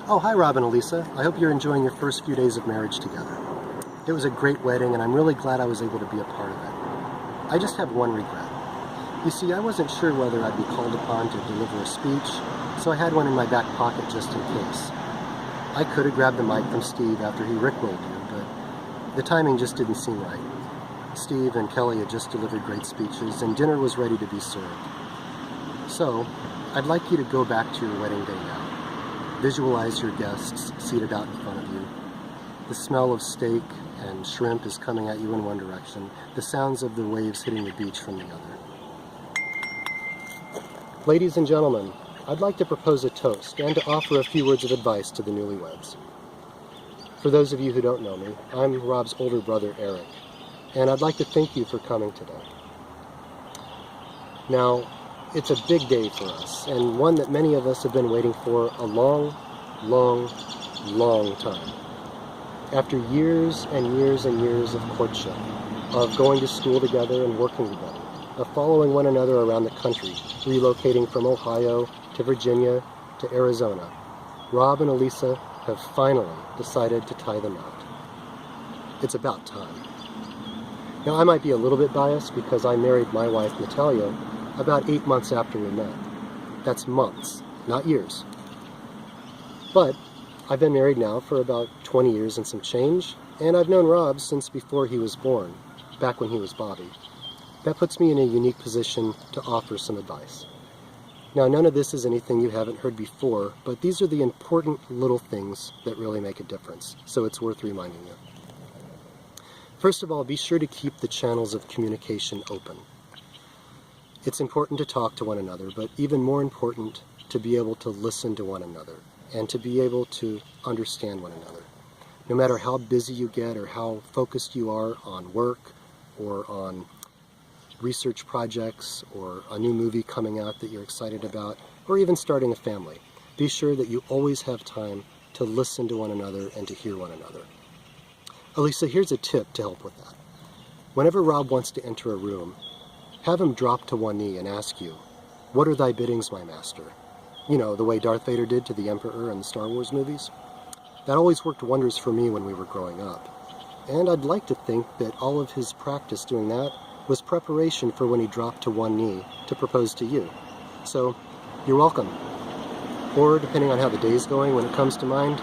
Oh, hi Rob and Alisa. I hope you're enjoying your first few days of marriage together. It was a great wedding and I'm really glad I was able to be a part of it. I just have one regret. You see, I wasn't sure whether I'd be called upon to deliver a speech, so I had one in my back pocket just in case. I could have grabbed the mic from Steve after he rickrolled you, but the timing just didn't seem right. Steve and Kelly had just delivered great speeches and dinner was ready to be served. So, I'd like you to go back to your wedding day now. Visualize your guests seated out in front of you. The smell of steak and shrimp is coming at you in one direction, the sounds of the waves hitting the beach from the other. Ladies and gentlemen, I'd like to propose a toast and to offer a few words of advice to the newlyweds. For those of you who don't know me, I'm Rob's older brother, Eric, and I'd like to thank you for coming today. Now, it's a big day for us, and one that many of us have been waiting for a long, long, long time. After years and years and years of courtship, of going to school together and working together, of following one another around the country, relocating from Ohio to Virginia to Arizona, Rob and Alisa have finally decided to tie the knot. It's about time. Now, I might be a little bit biased because I married my wife, Natalia, about 8 months after we met. That's months, not years. But I've been married now for about 20 years and some change, and I've known Rob since before he was born, back when he was Bobby. That puts me in a unique position to offer some advice. Now, none of this is anything you haven't heard before, but these are the important little things that really make a difference, so it's worth reminding you. First of all, be sure to keep the channels of communication open. It's important to talk to one another, but even more important to be able to listen to one another and to be able to understand one another. No matter how busy you get or how focused you are on work or on research projects or a new movie coming out that you're excited about, or even starting a family, be sure that you always have time to listen to one another and to hear one another. Alisa, here's a tip to help with that. Whenever Rob wants to enter a room, have him drop to one knee and ask you, "What are thy biddings, my master?" You know, the way Darth Vader did to the Emperor in the Star Wars movies. That always worked wonders for me when we were growing up. And I'd like to think that all of his practice doing that was preparation for when he dropped to one knee to propose to you. So, you're welcome. Or, depending on how the day's going when it comes to mind,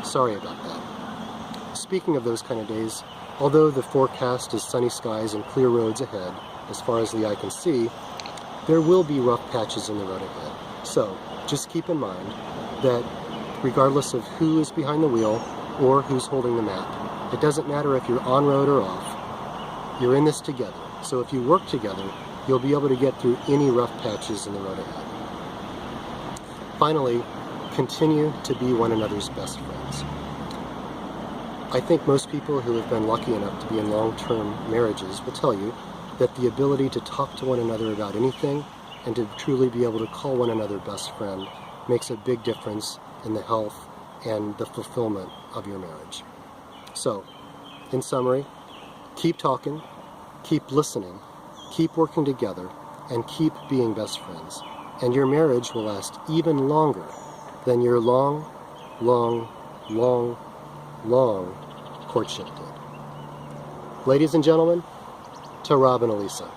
sorry about that. Speaking of those kind of days, although the forecast is sunny skies and clear roads ahead, as far as the eye can see, there will be rough patches in the road ahead. So, just keep in mind that regardless of who is behind the wheel or who's holding the map, it doesn't matter if you're on road or off, you're in this together. So if you work together, you'll be able to get through any rough patches in the road ahead. Finally, continue to be one another's best friends. I think most people who have been lucky enough to be in long-term marriages will tell you that the ability to talk to one another about anything and to truly be able to call one another best friend makes a big difference in the health and the fulfillment of your marriage. So, in summary, keep talking, keep listening, keep working together, and keep being best friends. And your marriage will last even longer than your long, long, long, long courtship did. Ladies and gentlemen, to Rob and Alisa.